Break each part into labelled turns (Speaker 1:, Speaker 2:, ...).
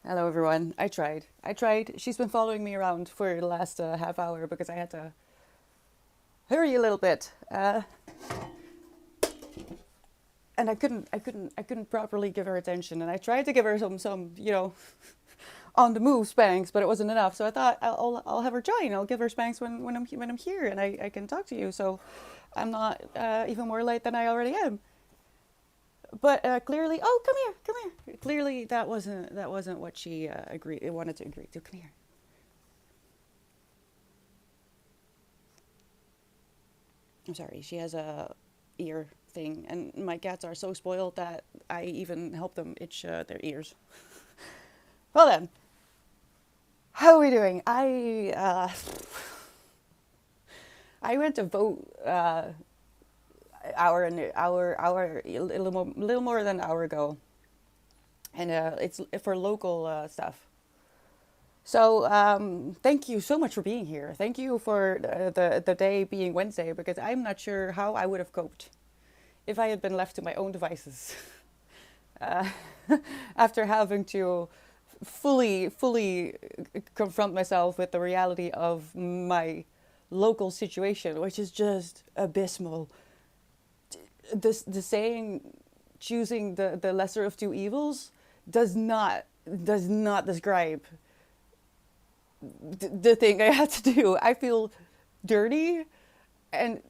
Speaker 1: Hello, everyone. I tried. I tried. She's been following me around for the last half hour because I had to hurry a little bit, and I couldn't properly give her attention. And I tried to give her some on the move spanks, but it wasn't enough. So I thought I'll have her join. I'll give her spanks when I'm here and I can talk to you. So I'm not even more late than I already am. But clearly, oh, come here. Clearly, that wasn't what she wanted to agree to. Come here. I'm sorry. She has a ear thing, and my cats are so spoiled that I even help them itch their ears. Well then, how are we doing? I went to vote a little more than an hour ago, and it's for local stuff. So thank you so much for being here. Thank you for the day being Wednesday because I'm not sure how I would have coped if I had been left to my own devices uh, after having to fully confront myself with the reality of my local situation, which is just abysmal. The saying choosing the lesser of two evils does not describe the thing I had to do. I feel dirty and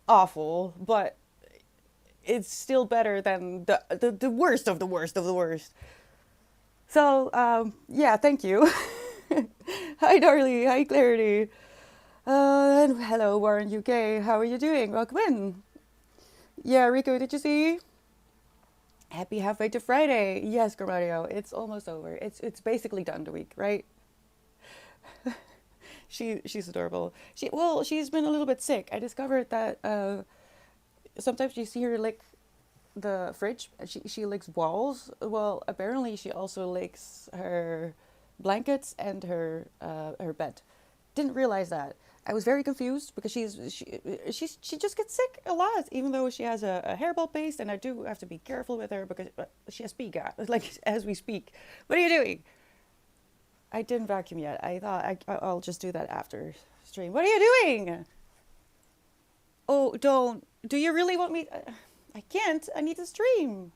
Speaker 1: awful, but it's still better than the worst of the worst of the worst. So, yeah, thank you. Hi, Darly. Hi, Clarity. And hello, Warren UK. How are you doing? Welcome in. Yeah, Rico, did you see? Happy halfway to Friday. Yes, Gramario, it's almost over. It's basically done the week, right? She's adorable. She's been a little bit sick. I discovered that sometimes you see her lick the fridge. She licks walls. Well, apparently she also licks her blankets and her bed. Didn't realize that. I was very confused because she just gets sick a lot, even though she has a hairball paste, and I do have to be careful with her because she has PIGA, like as we speak. What are you doing? I didn't vacuum yet. I thought I'll just do that after stream. What are you doing? Oh, don't. Do you really want me? I can't. I need to stream.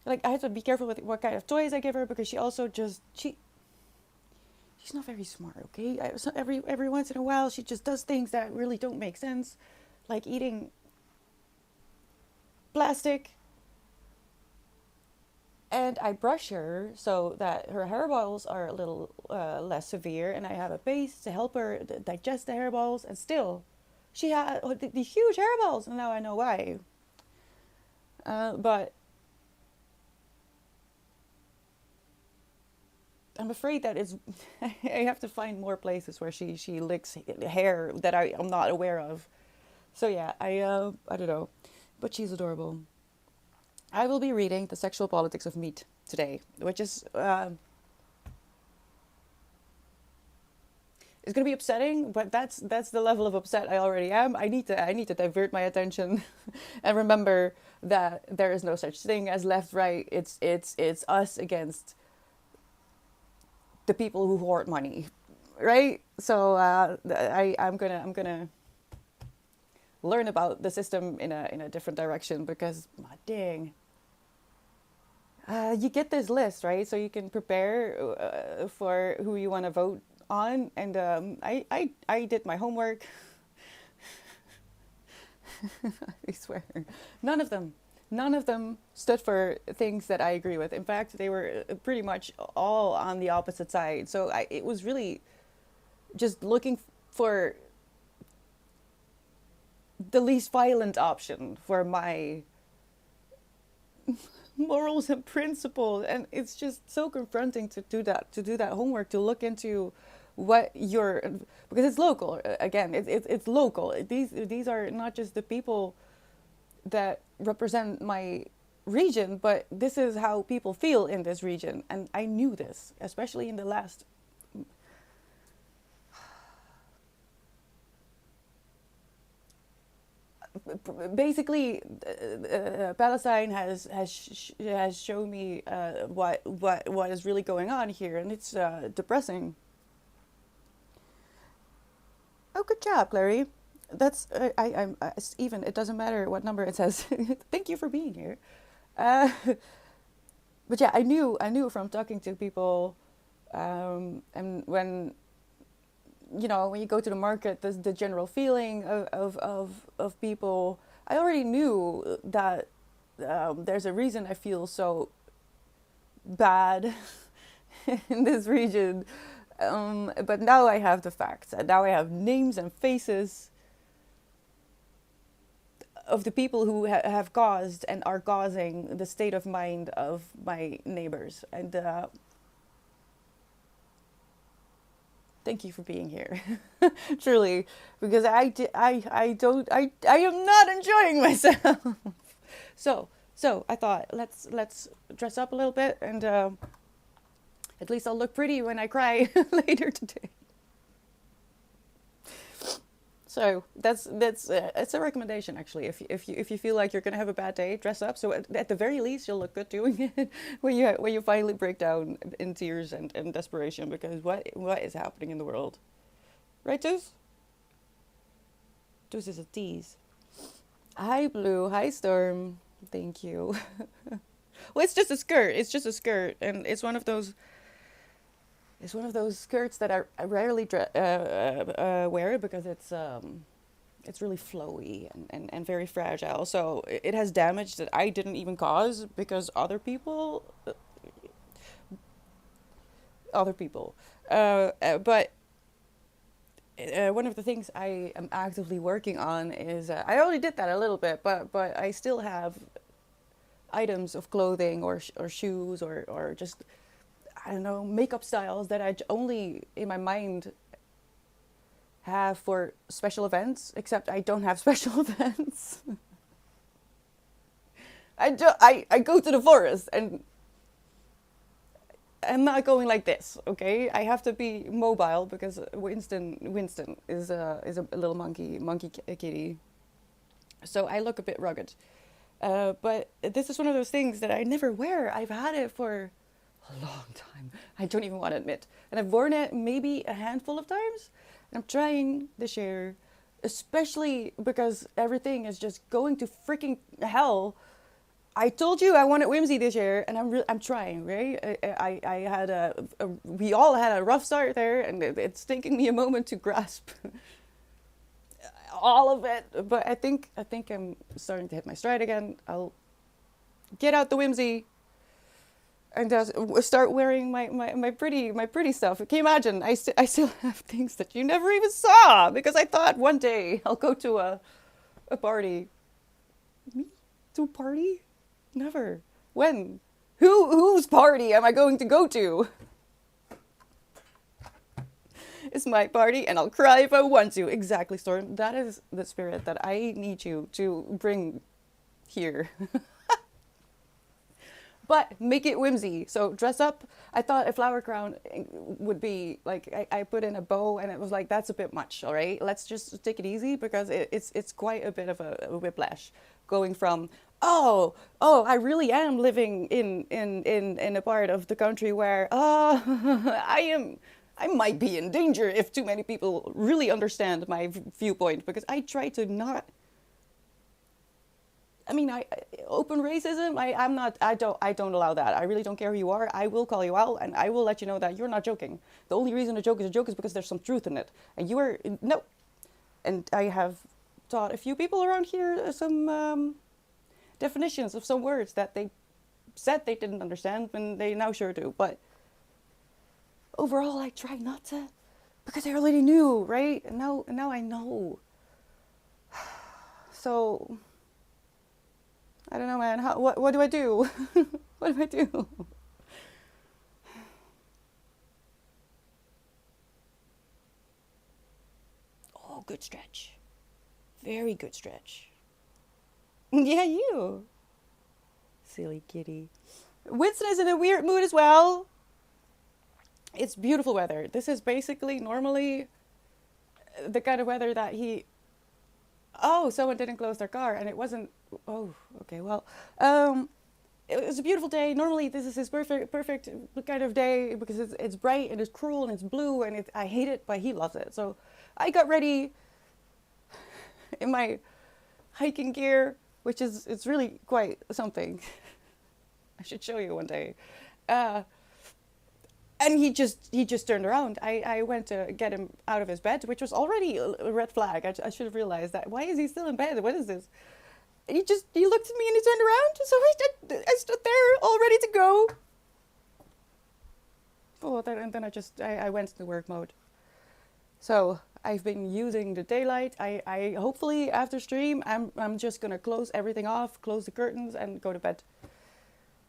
Speaker 1: Like I have to be careful with what kind of toys I give her because she also just she's not very smart. Okay, so every once in a while she just does things that really don't make sense, like eating plastic. And I brush her so that her hairballs are a little less severe, and I have a paste to help her digest the hairballs. And still, she had these huge hairballs, and now I know why. But I'm afraid that it's. I have to find more places where she licks hair that I'm not aware of. So yeah, I don't know, but she's adorable. I will be reading The Sexual Politics of Meat today, which is it's going to be upsetting, but that's the level of upset I already am. I need to divert my attention and remember that there is no such thing as left right. It's us against the people who hoard money, right? So I'm gonna learn about the system in a different direction because my dang. You get this list, right? So you can prepare for who you want to vote on. And I did my homework. I swear. None of them. None of them stood for things that I agree with. In fact, they were pretty much all on the opposite side. So it was really just looking for the least violent option for my morals and principles, and it's just so confronting to do that homework, to look into what you're, because it's local. Again, it's local. These are not just the people that represent my region, but this is how people feel in this region, and I knew this, especially in the last. basically, Palestine has shown me what is really going on here, and it's depressing. Oh, good job, Larry. That's even. It doesn't matter what number it says. Thank you for being here. Uh, but yeah, I knew from talking to people, and when when you go to the market, the general feeling of people. I already knew that there's a reason I feel so bad in this region. But now I have the facts, and now I have names and faces of the people who have caused and are causing the state of mind of my neighbors. And thank you for being here, truly, because I am not enjoying myself. So I thought let's dress up a little bit, and at least I'll look pretty when I cry later today. So that's it's a recommendation, actually. If you feel like you're gonna have a bad day, dress up. So at the very least, you'll look good doing it when you finally break down in tears and desperation, because what is happening in the world, right, Tous? Tous is a tease. Hi, Blue. Hi, Storm. Thank you. Well, it's just a skirt. It's just a skirt, and it's one of those. It's one of those skirts that I rarely wear, because it's really flowy and very fragile. So it has damage that I didn't even cause, because other people. But one of the things I am actively working on is I already did that a little bit, but I still have items of clothing or shoes or just, I don't know, makeup styles that I only in my mind have for special events, except I don't have special events. I go to the forest, and I'm not going like this, okay? I have to be mobile, because Winston is a little monkey kitty. So I look a bit rugged. But this is one of those things that I never wear. I've had it for a long time. I don't even want to admit. And I've worn it maybe a handful of times. And I'm trying this year, especially because everything is just going to freaking hell. I told you I wanted whimsy this year, and I'm trying, right? I had we all had a rough start there, and it's taking me a moment to grasp all of it. But I think I'm starting to hit my stride again. I'll get out the whimsy and start wearing my pretty stuff. Can you imagine? I still have things that you never even saw, because I thought one day I'll go to a party. Me? To a party? Never. When? Whose party am I going to go to? It's my party, and I'll cry if I want to. Exactly, Storm. That is the spirit that I need you to bring here. But make it whimsy. So dress up. I thought a flower crown would be like, I put in a bow, and it was like, that's a bit much, all right? Let's just take it easy, because it's quite a bit of a whiplash going from, oh, I really am living in a part of the country where I might be in danger if too many people really understand my viewpoint, because I try to not. I mean, open racism. I don't allow that. I really don't care who you are. I will call you out, and I will let you know that you're not joking. The only reason a joke is because there's some truth in it, and you are no. And I have taught a few people around here some definitions of some words that they said they didn't understand, and they now sure do. But overall, I try not to, because I already knew, right? And now I know. So I don't know, man. What do I do? What do I do? Oh, good stretch. Very good stretch. Yeah, you. Silly kitty. Winston is in a weird mood as well. It's beautiful weather. This is basically normally the kind of weather that he Oh, someone didn't close their car, and it wasn't. Oh, okay. Well, um, it was a beautiful day. Normally, this is his perfect kind of day because it's bright and it's cruel and it's blue and I hate it, but he loves it. So I got ready in my hiking gear, which is it's really quite something. I should show you one day. Uh, and he just turned around. I went to get him out of his bed, which was already a red flag. I should have realized that. Why is he still in bed? What is this? And he looked at me and he turned around. So I stood there all ready to go. Oh, and then I went into work mode. So I've been using the daylight. I hopefully after stream I'm just gonna close everything off, close the curtains, and go to bed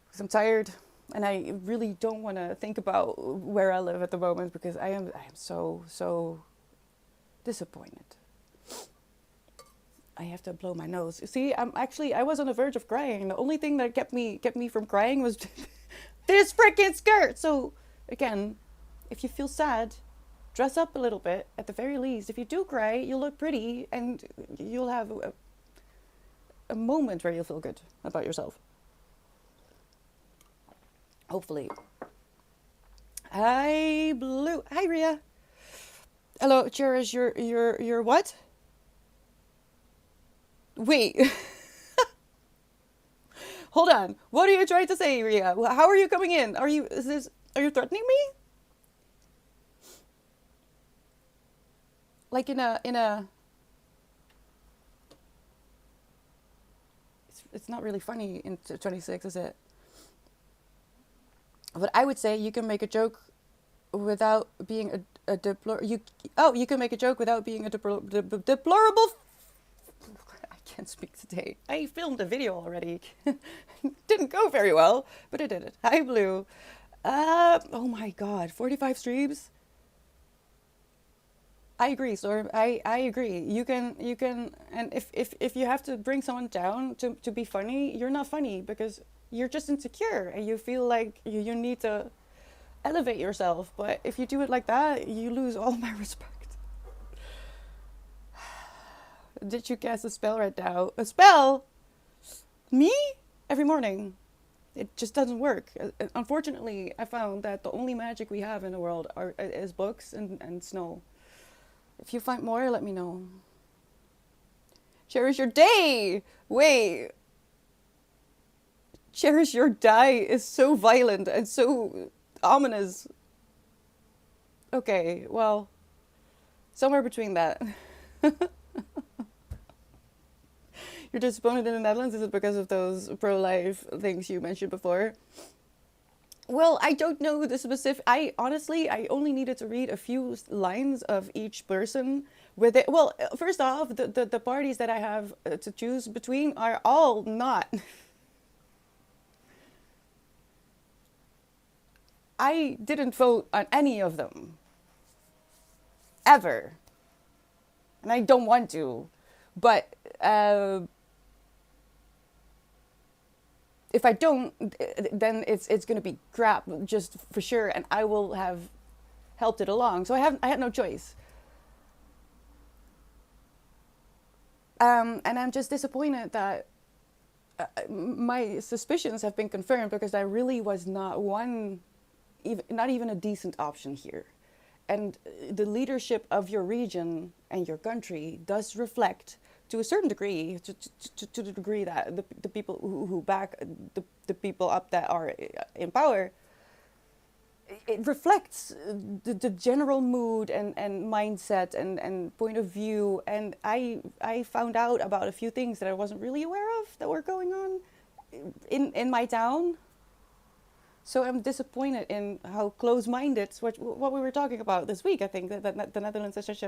Speaker 1: because I'm tired. And I really don't want to think about where I live at the moment because I am so disappointed. I have to blow my nose. See, I was on the verge of crying. The only thing that kept me from crying was this freaking skirt. So again, if you feel sad, dress up a little bit at the very least. If you do cry, you'll look pretty and you'll have a moment where you'll feel good about yourself. Hopefully. Hi, Blue. Hi, Ria. Hello, Cherish. You're what? Wait. Hold on. What are you trying to say, Ria? How are you coming in? Are you threatening me? Like in a it's not really funny in 26, is it? But I would say you can make a joke without being a you can make a joke without being a deplorable. I can't speak today. I filmed a video already. Didn't go very well, but I did it. Hi, Blue. Oh my God, 45 streams. I agree, Storm. I agree. You can, and if you have to bring someone down to be funny, you're not funny because you're just insecure and you feel like you need to elevate yourself. But if you do it like that, you lose all my respect. Did you cast a spell right now? A spell? Me? Every morning. It just doesn't work. Unfortunately, I found that the only magic we have in the world is books and snow. If you find more, let me know. Cherish your day! Wait. Cherish your die is so violent and so ominous. Okay, well, somewhere between that. You're disappointed in the Netherlands? Is it because of those pro-life things you mentioned before? Well, I don't know the specific. I only needed to read a few lines of each person with it. Well, first off, the parties that I have to choose between are all not. I didn't vote on any of them. Ever. And I don't want to. But if I don't, then it's going to be crap just for sure, and I will have helped it along. So I had no choice. And I'm just disappointed that my suspicions have been confirmed because I really was not not even a decent option here. And the leadership of your region and your country does reflect, to a certain degree, to the degree that the people who back the people up that are in power, it reflects the general mood and mindset and point of view. And I found out about a few things that I wasn't really aware of that were going on in my town. So I'm disappointed in how close-minded, what we were talking about this week. I think that the Netherlands is such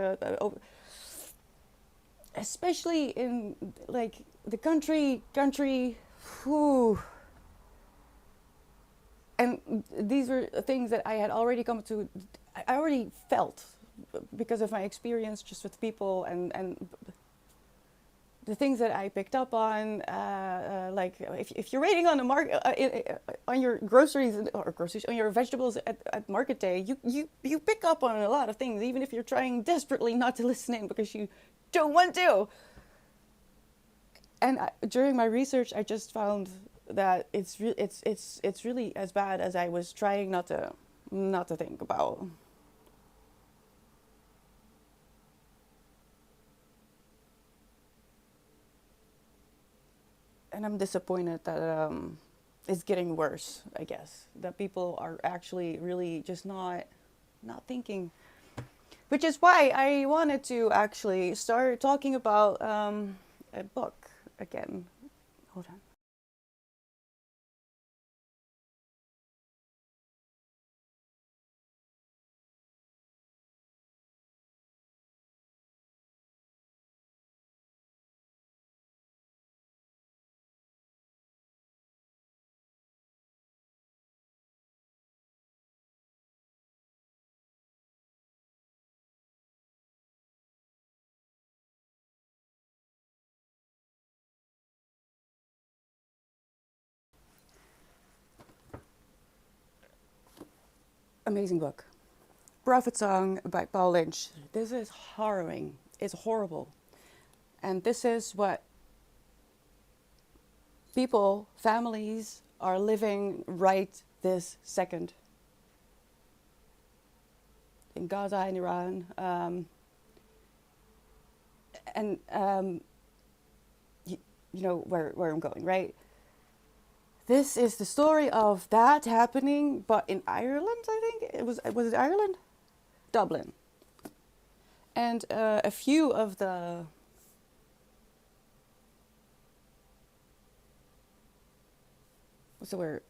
Speaker 1: especially in like the country, whew. And these were things that I had already I already felt because of my experience just with people and the things that I picked up on, like if you're waiting on the market on your groceries on your vegetables at market day, you pick up on a lot of things, even if you're trying desperately not to listen in because you don't want to. And during my research, I just found that it's really as bad as I was trying not to think about. And I'm disappointed that it's getting worse. I guess that people are actually really just not thinking, which is why I wanted to actually start talking about a book again. Hold on. Amazing book. Prophet Song by Paul Lynch. This is harrowing. It's horrible. And this is what people, families are living right this second in Gaza and Iran. And you know where I'm going, right? This is the story of that happening, but in Ireland, I think. Was it Ireland? Dublin. And a few of the what's the word?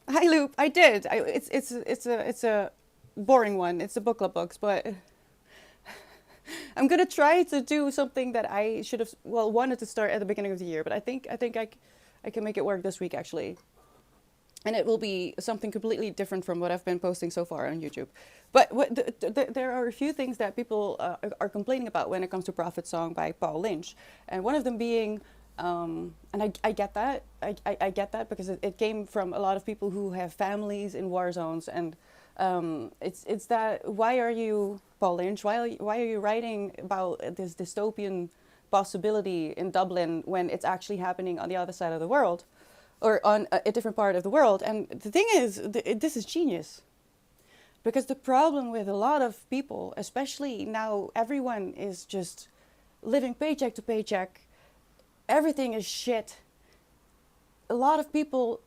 Speaker 1: Hi, Loop. I did. It's a boring one. It's a book club books, but I'm gonna try to do something that I should have wanted to start at the beginning of the year, but I can make it work this week actually, and it will be something completely different from what I've been posting so far on YouTube. But there are a few things that people are complaining about when it comes to Prophet Song by Paul Lynch, and one of them being, and I get that, I get that because it came from a lot of people who have families in war zones, and it's that, why are you, Paul Lynch, why are you writing about this dystopian possibility in Dublin when it's actually happening on the other side of the world, or on a different part of the world? And the thing is, this is genius. Because the problem with a lot of people, especially now, everyone is just living paycheck to paycheck. Everything is shit. A lot of people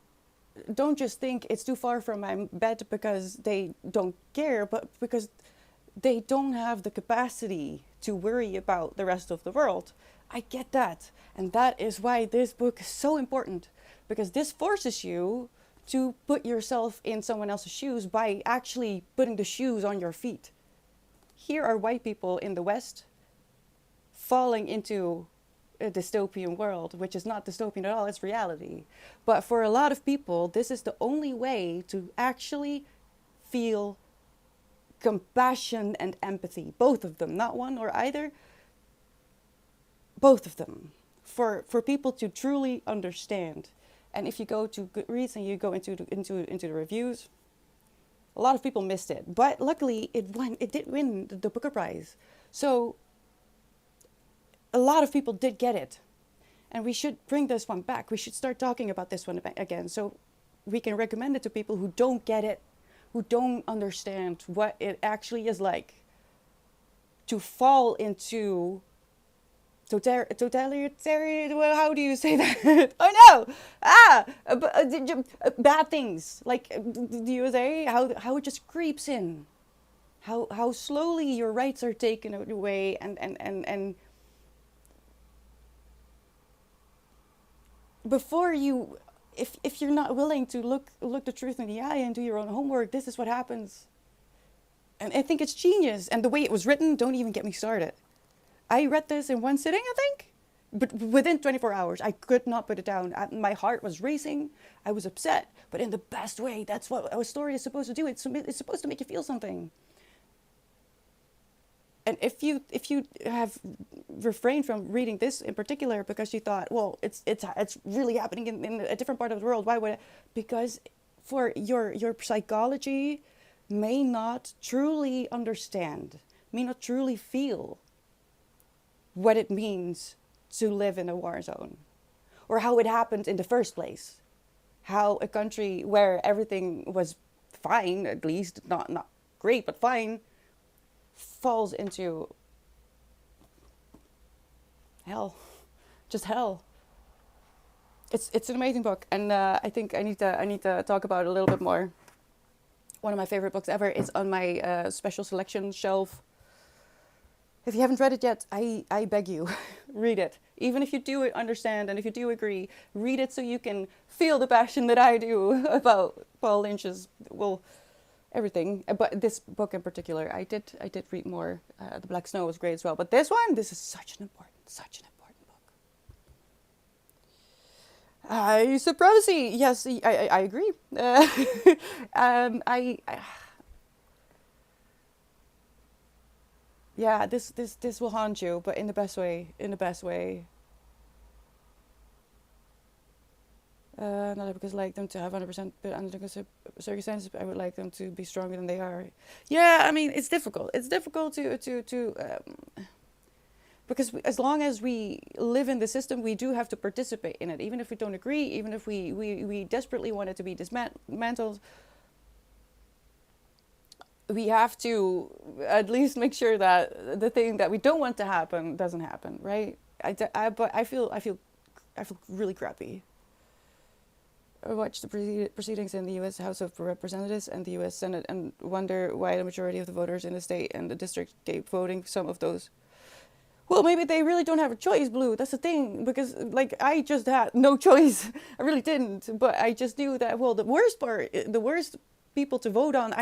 Speaker 1: don't just think it's too far from my bed because they don't care, but because they don't have the capacity to worry about the rest of the world. I get that. And that is why this book is so important, because this forces you to put yourself in someone else's shoes by actually putting the shoes on your feet. Here are white people in the West falling into a dystopian world, which is not dystopian at all, it's reality. But for a lot of people, this is the only way to actually feel compassion and empathy, both of them, not one or either, both of them, for people to truly understand. And if you go to Goodreads and you go into the reviews, a lot of people missed it, but luckily it did win the Booker Prize. So a lot of people did get it, and we should bring this one back. We should start talking about this one again, so we can recommend it to people who don't get it, who don't understand what it actually is like to fall into totalitarian, well, how do you say that? Oh no! Bad things, like the USA, how it just creeps in, how slowly your rights are taken away, and before you, if you're not willing to look the truth in the eye and do your own homework, this is what happens. And I think it's genius. And the way it was written, don't even get me started. I read this in one sitting, I think, but within 24 hours. I could not put it down. My heart was racing. I was upset, but in the best way. That's what a story is supposed to do. It's supposed to make you feel something. And if you have refrained from reading this in particular because you thought, well, it's really happening in a different part of the world, why would I? Because for your psychology may not truly understand, may not truly feel what it means to live in a war zone, or how it happened in the first place. How a country where everything was fine, at least not great, but fine, falls into hell, just hell. It's an amazing book, and I think I need to talk about it a little bit more. One of my favorite books ever. It's on my special selection shelf. If you haven't read it yet, I beg you, read it. Even if you do understand and if you do agree, read it so you can feel the passion that I do about Paul Lynch's, well, everything. But this book in particular, I did read more. The Black Snow was great as well. But this is such an important book. Supremacy, yes, I agree. Yeah, this will haunt you, but in the best way. In the best way. Not because I like them to have 100%, but under circumstances, I would like them to be stronger than they are. Yeah, I mean, it's difficult. It's difficult to because as long as we live in the system, we do have to participate in it, even if we don't agree, even if we desperately want it to be dismantled. We have to at least make sure that the thing that we don't want to happen doesn't happen, right? But I feel really crappy. I watched the proceedings in the U.S. House of Representatives and the U.S. Senate and wonder why the majority of the voters in the state and the district gave voting some of those. Well, maybe they really don't have a choice, Blue. That's the thing, because like I just had no choice. I really didn't, but I just knew that. Well, the worst people to vote on,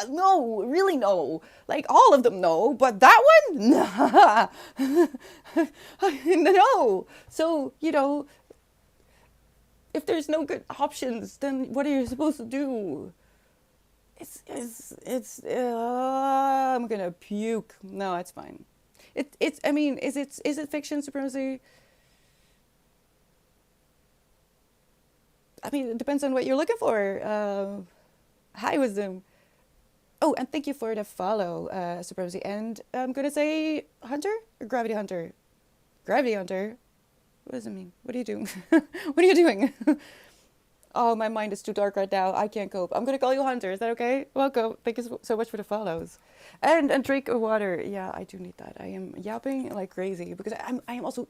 Speaker 1: no, really no. Like all of them, no, but that one, nah, no. So if there's no good options, then what are you supposed to do? I'm gonna puke. No, it's fine. I mean, is it fiction supremacy? I mean, it depends on what you're looking for. Hi, Wisdom. Oh, and thank you for the follow, Supremacy. And I'm gonna say Hunter or Gravity Hunter? Gravity Hunter? What does it mean? What are you doing? What are you doing? Oh, my mind is too dark right now. I can't cope. I'm gonna call you Hunter. Is that okay? Welcome. Thank you so much for the follows. And drink water. Yeah, I do need that. I am yapping like crazy because I'm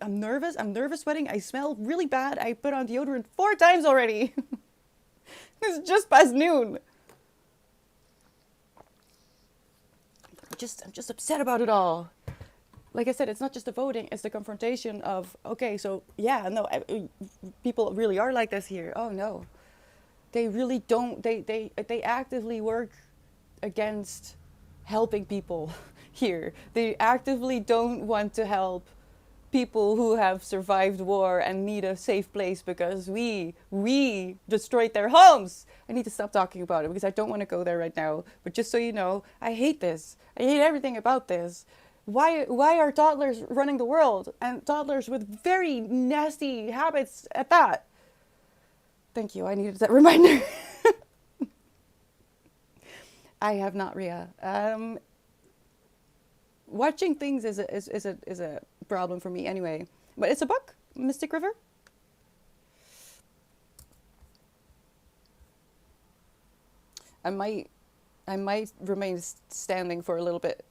Speaker 1: nervous. I'm nervous sweating. I smell really bad. I put on deodorant 4 times already. It's just past noon. I'm just upset about it all. Like I said, it's not just the voting, it's the confrontation of, okay, so yeah, no, people really are like this here. Oh no. They really don't, they actively work against helping people here. They actively don't want to help people who have survived war and need a safe place because we destroyed their homes. I need to stop talking about it because I don't want to go there right now. But just so you know, I hate this. I hate everything about this. Why are toddlers running the world, and toddlers with very nasty habits at that? Thank you. I needed that reminder. I have not, Ria. Watching things is a problem for me anyway. But it's a book, Mystic River. I might remain standing for a little bit.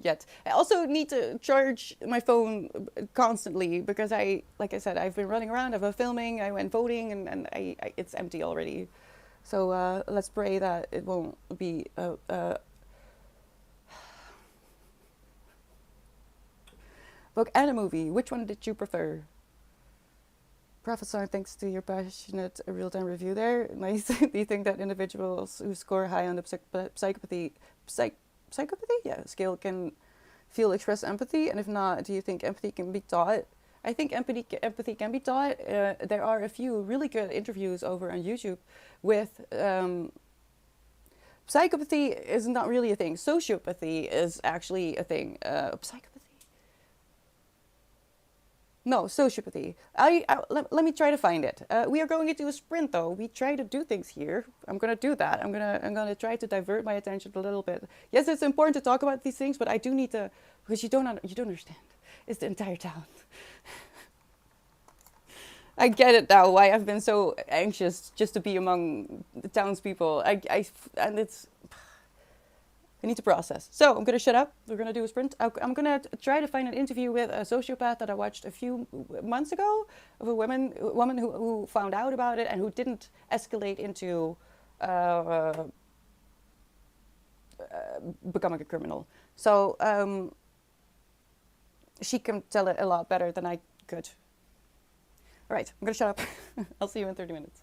Speaker 1: Yet. I also need to charge my phone constantly because like I said, I've been running around, I've been filming, I went voting, and it's empty already. So let's pray that it won't be book and a movie. Which one did you prefer? Professor, thanks to your passionate real-time review there. Nice. Do you think that individuals who score high on the psychopathy scale can express empathy? And if not, do you think empathy can be taught? I think empathy can be taught. There are a few really good interviews over on YouTube with psychopathy is not really a thing. Sociopathy is actually a thing. Psychopathy? No, sociopathy. Let me try to find it. We are going into a sprint, though. We try to do things here. I'm gonna do that. I'm gonna try to divert my attention a little bit. Yes, it's important to talk about these things, but I do need to Because you don't understand. It's the entire town. I get it now. Why I've been so anxious just to be among the townspeople. And it's I need to process. So I'm gonna shut up. We're gonna do a sprint. I'm gonna try to find an interview with a sociopath that I watched a few months ago of a woman who found out about it and who didn't escalate into uh, becoming a criminal. So she can tell it a lot better than I could. All right, I'm gonna shut up. I'll see you in 30 minutes.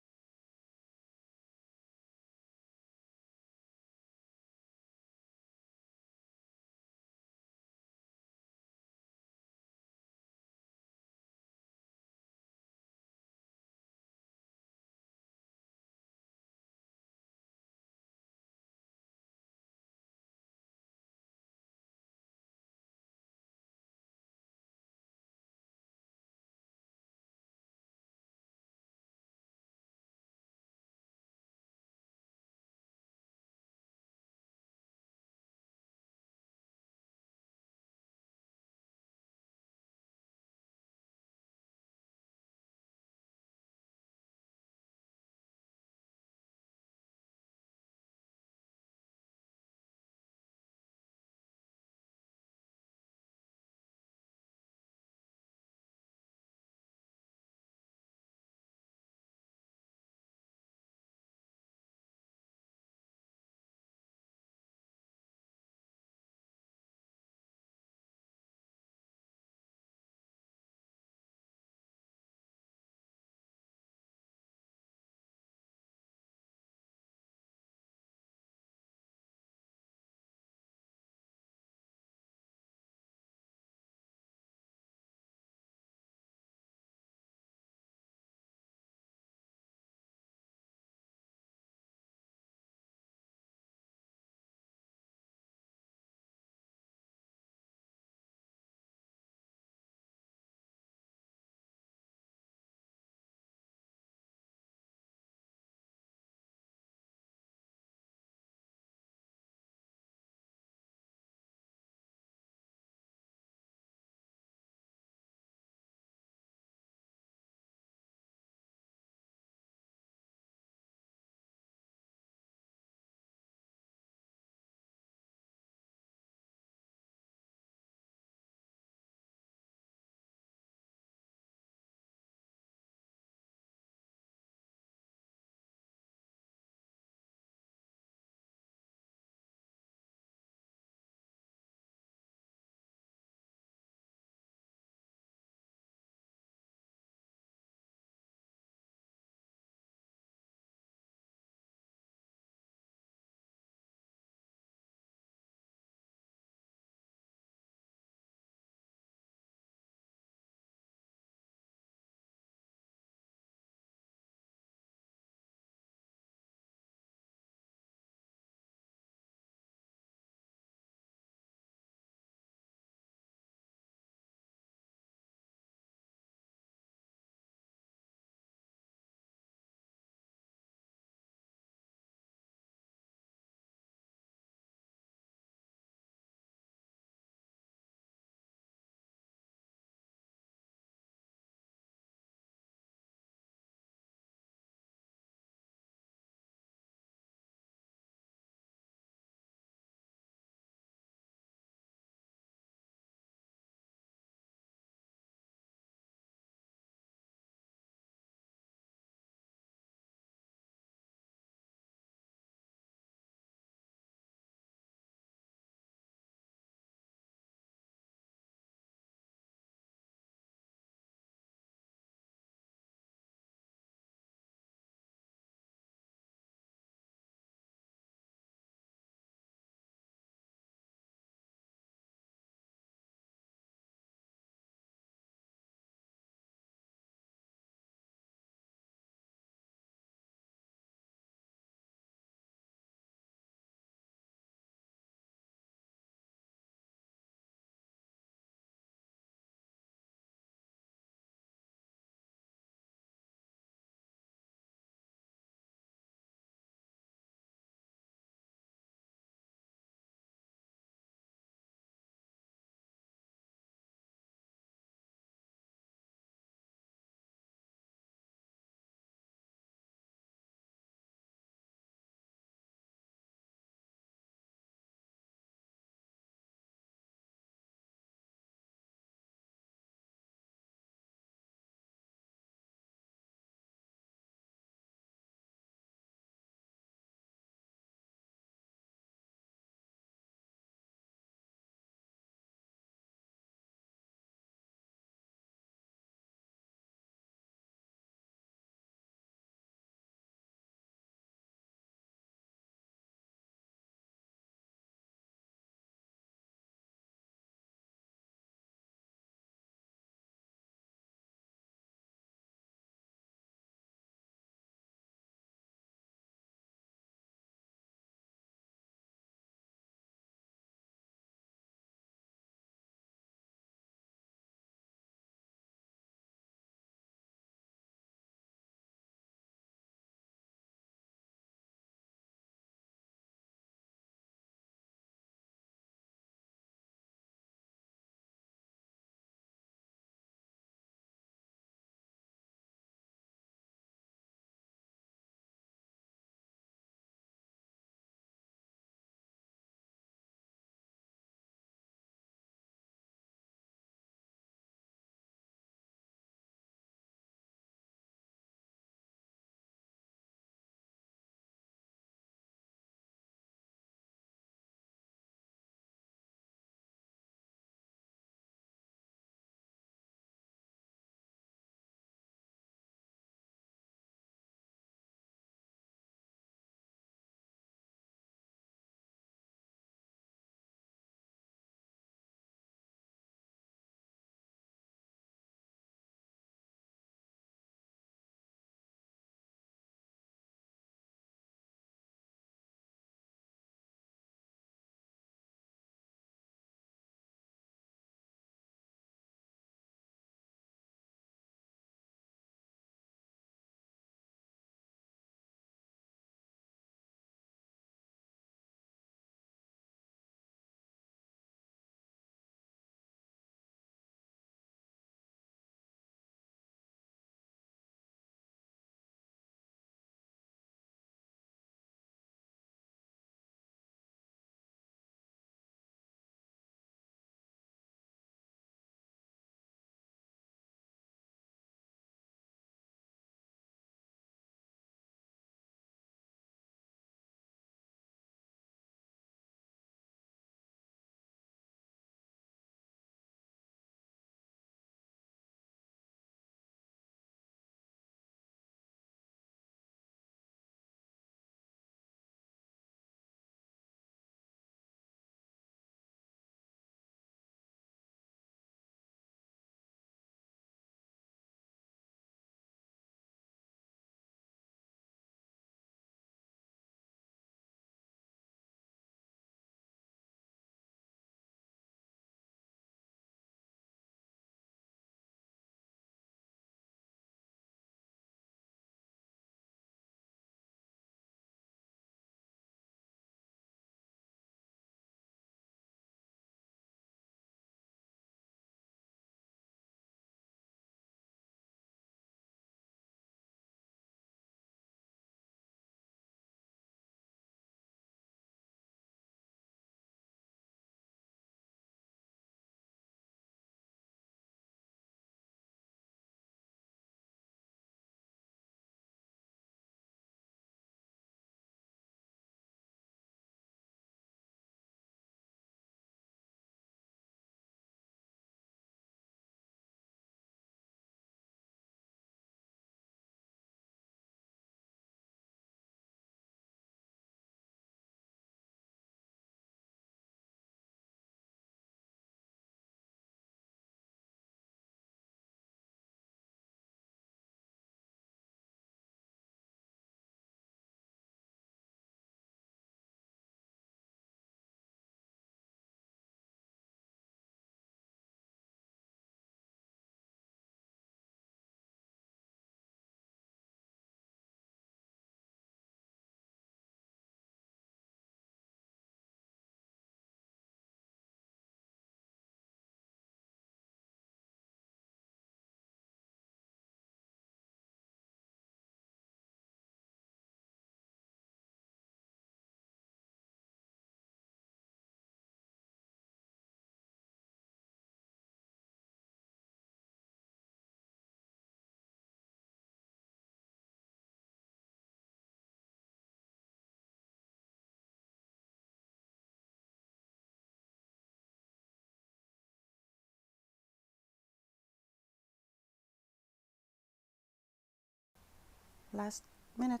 Speaker 1: Last minute.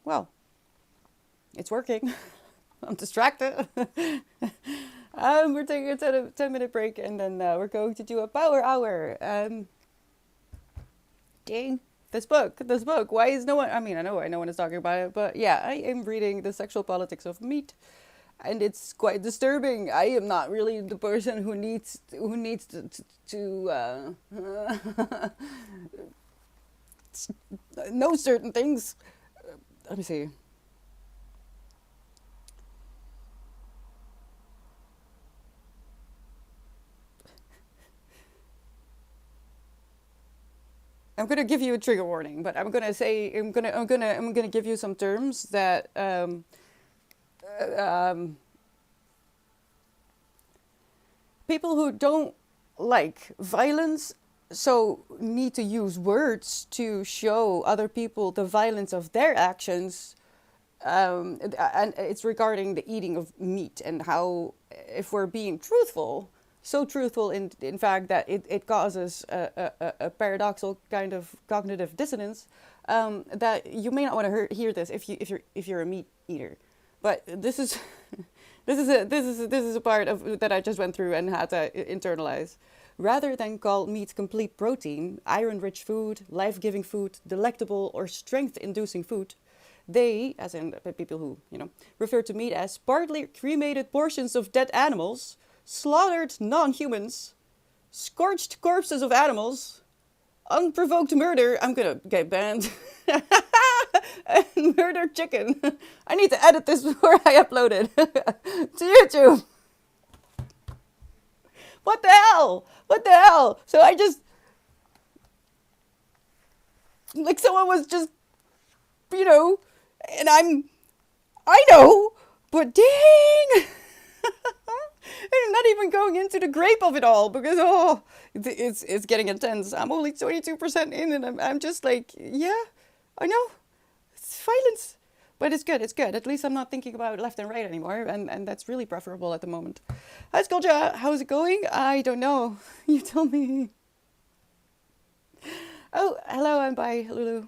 Speaker 1: Well, it's working. I'm distracted. We're taking a 10-minute break, and then we're going to do a power hour. Dang. This book. Why is no one? I mean, I know no one is talking about it, but yeah, I am reading The Sexual Politics of Meat, and it's quite disturbing. I am not really the person who needs to know certain things. Let me see. I'm gonna give you a trigger warning, but I'm gonna give you some terms that um, people who don't like violence so need to use words to show other people the violence of their actions. And it's regarding the eating of meat and how, if we're being truthful, so truthful in fact that it causes a paradoxical kind of cognitive dissonance, that you may not want to hear this if you're a meat eater. But this is this is a part of that I just went through and had to internalize. Rather than call meat complete protein, iron-rich food, life-giving food, delectable or strength-inducing food, they, as in people who, refer to meat as partly cremated portions of dead animals, slaughtered non-humans, scorched corpses of animals, unprovoked murder, I'm gonna get banned, and murdered chicken. I need to edit this before I upload it to YouTube. What the hell? What the hell? So I just, like someone was just, and I know, but dang! I'm not even going into the grape of it all because it's getting intense. I'm only 22% in, and I'm just like, yeah, I know, it's violence, but it's good. It's good. At least I'm not thinking about left and right anymore, and that's really preferable at the moment. Hi, Skulja. How's it going? I don't know. You tell me. Oh, hello, I'm by Lulu.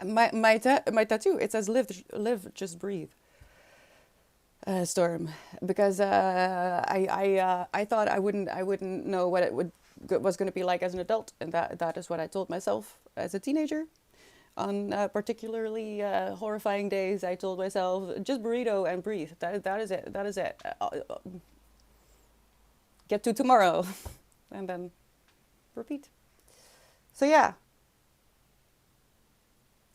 Speaker 1: My tattoo, it says live, just breathe. Storm, because I thought I wouldn't know what it was going to be like as an adult, and that is what I told myself as a teenager. On particularly horrifying days, I told myself, just burrito and breathe. That is it. That is it. Get to tomorrow, and then repeat. So yeah,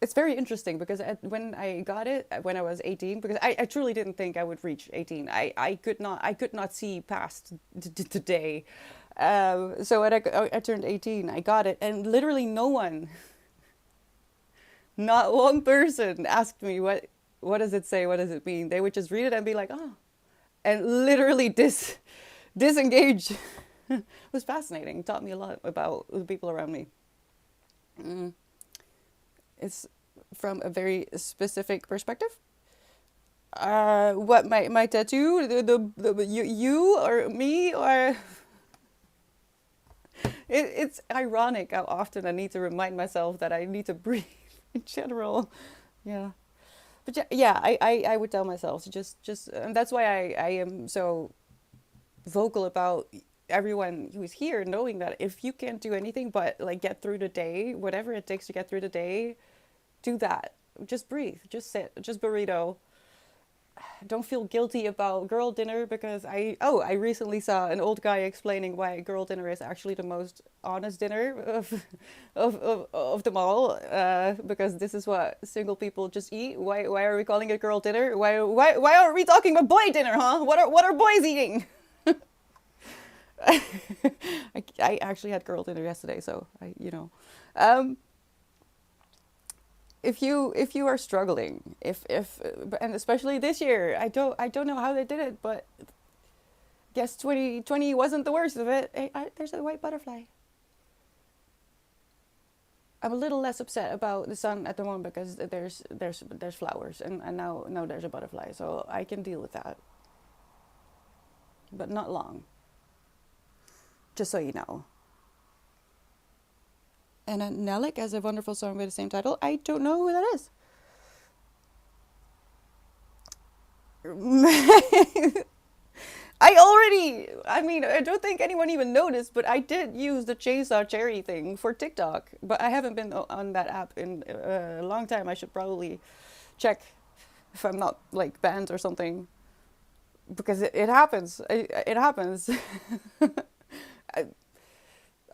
Speaker 1: it's very interesting because when I got it when I was 18, because I truly didn't think I would reach 18. I could not see past today. So when I turned 18, I got it, and literally no one, not one person, asked me what does it say, what does it mean. They would just read it and be like, oh, and literally disengage. It was fascinating. It taught me a lot about the people around me. Mm. It's from a very specific perspective. What my tattoo, the you or me, or it's ironic how often I need to remind myself that I need to breathe in general. Yeah, but yeah, I would tell myself to just, and that's why I am so vocal about everyone who's here, knowing that if you can't do anything but like get through the day, whatever it takes to get through the day, do that. Just breathe, just sit, just burrito. Don't feel guilty about girl dinner, because I recently saw an old guy explaining why girl dinner is actually the most honest dinner of them all, because this is what single people just eat. Why are we calling it girl dinner? Why aren't we talking about boy dinner, huh? What are boys eating? I actually had girl dinner yesterday, so um, if you are struggling, if and especially this year, I don't know how they did it, but guess 2020 wasn't the worst of it. There's a white butterfly. I'm a little less upset about the sun at the moment because there's flowers and now there's a butterfly, so I can deal with that, but not long. Just so you know. And Nelik has a wonderful song with the same title. I don't know who that is. I mean, I don't think anyone even noticed, but I did use the chainsaw cherry thing for TikTok, but I haven't been on that app in a long time. I should probably check if I'm not like banned or something, because it happens. It happens.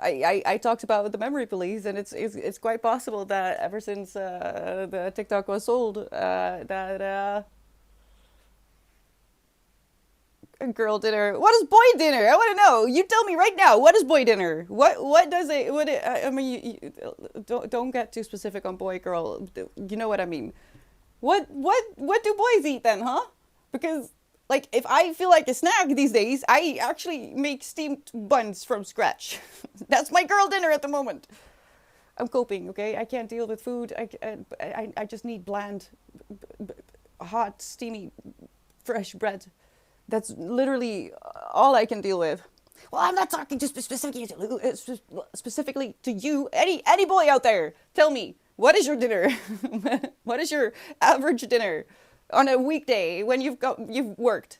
Speaker 1: I, I talked about the memory police, and it's quite possible that ever since the TikTok was sold, that girl dinner. What is boy dinner? I want to know. You tell me right now. What is boy dinner? What does it? What it, I mean, don't get too specific on boy girl. You know what I mean. What do boys eat then, huh? Because like if I feel like a snack these days, I actually make steamed buns from scratch. That's my girl dinner at the moment. I'm coping, okay? I can't deal with food. I just need bland, hot, steamy, fresh bread. That's literally all I can deal with. Well, I'm not talking just specifically to you. Any boy out there, tell me, what is your dinner? What is your average dinner on a weekday when you've worked?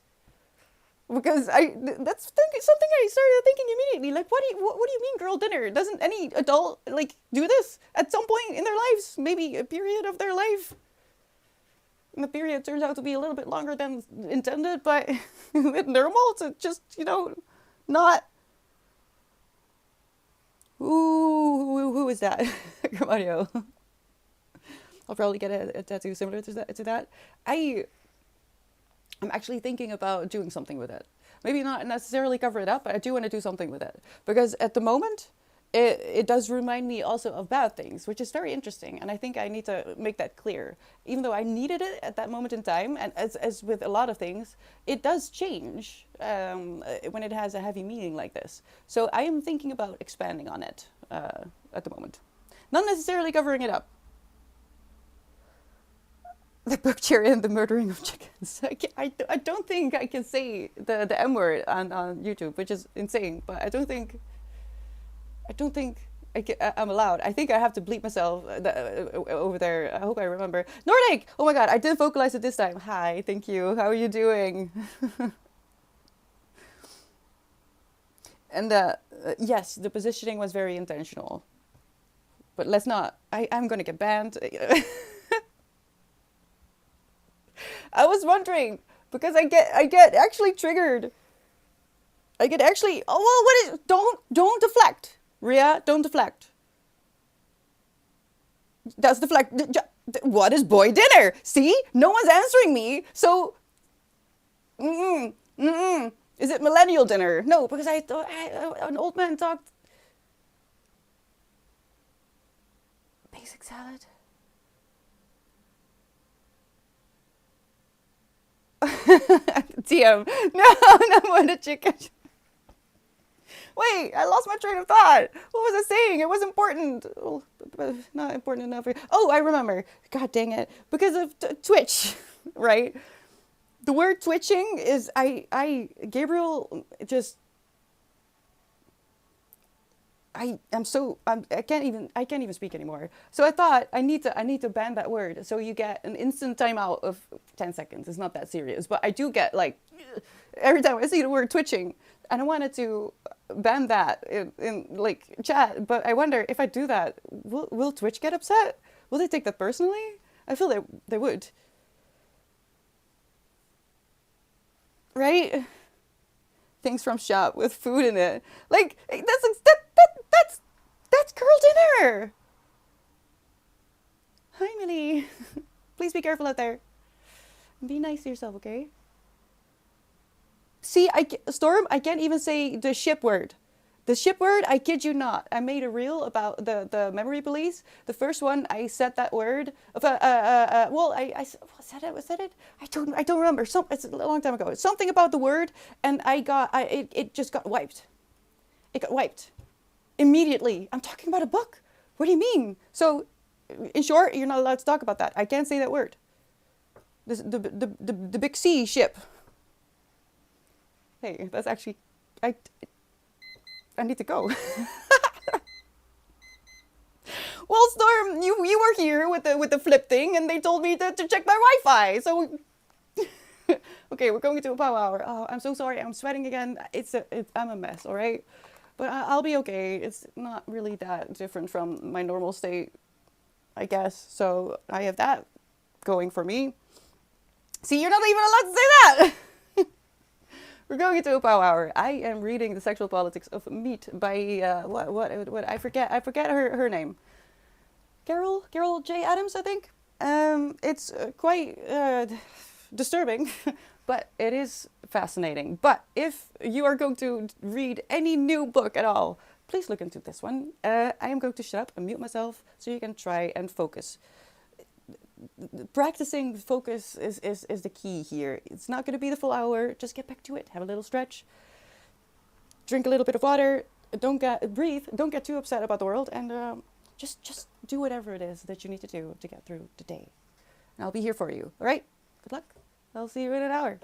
Speaker 1: Because something I started thinking immediately. Like, what do you mean, girl dinner? Doesn't any adult like do this at some point in their lives? Maybe a period of their life. And the period turns out to be a little bit longer than intended, but it's normal to just not. Ooh, who is that? Mario. I'll probably get a tattoo similar to that. I'm actually thinking about doing something with it. Maybe not necessarily cover it up, but I do want to do something with it. Because at the moment, it does remind me also of bad things, which is very interesting. And I think I need to make that clear. Even though I needed it at that moment in time, and as with a lot of things, it does change when it has a heavy meaning like this. So I am thinking about expanding on it at the moment. Not necessarily covering it up. The butchery and the murdering of chickens. I don't think I can say the M word on YouTube, which is insane. But I don't think I'm allowed. I think I have to bleep myself over there. I hope I remember. Nordic! Oh my god, I did vocalize it this time. Hi, thank you. How are you doing? And yes, the positioning was very intentional. But let's not. I'm going to get banned. I was wondering because I get actually triggered. I get actually. Oh well, what is? Don't deflect, Ria. Don't deflect. That's deflect. What is boy dinner? See, no one's answering me. So, is it millennial dinner? No, because I thought an old man talked basic salad. TM. No more the chicken. Wait, I lost my train of thought. What was I saying? It was important. Oh, not important enough. Oh, I remember. God dang it. Because of Twitch, right? The word twitching is Gabriel just I can't even speak anymore. So I thought I need to ban that word. So you get an instant timeout of 10 seconds. It's not that serious, but I do get like every time I see the word twitching, and I wanted to ban that in like chat. But I wonder if I do that, will Twitch get upset? Will they take that personally? I feel they would. Right? Things from shop with food in it. Like that's girl dinner. Hi, Millie. Please be careful out there. Be nice to yourself, okay? See, Storm, I can't even say the ship word. The ship word, I kid you not. I made a reel about the memory police. The first one, I said that word. Well, I said it. Was that it? I don't remember. It's a long time ago. Something about the word, and it just got wiped. It got wiped immediately. I'm talking about a book. What do you mean? So, in short, you're not allowed to talk about that. I can't say that word. The big C ship. Hey, that's actually, I need to go. Well, Storm, you were here with the flip thing, and they told me to check my Wi-Fi. So, okay, we're going into a power hour. Oh, I'm so sorry. I'm sweating again. I'm a mess. All right, but I'll be okay. It's not really that different from my normal state, I guess. So I have that going for me. See, you're not even allowed to say that. We're going into a power hour. I am reading The Sexual Politics of Meat by what I forget her name. Carol J. Adams, I think. It's quite disturbing, but it is fascinating. But if you are going to read any new book at all, please look into this one. I am going to shut up and mute myself so you can try and focus. Practicing focus is the key here. It's not going to be the full hour. Just get back to it. Have a little stretch. Drink a little bit of water. Breathe. Don't get too upset about the world. And just do whatever it is that you need to do to get through the day. And I'll be here for you. All right? Good luck. I'll see you in an hour.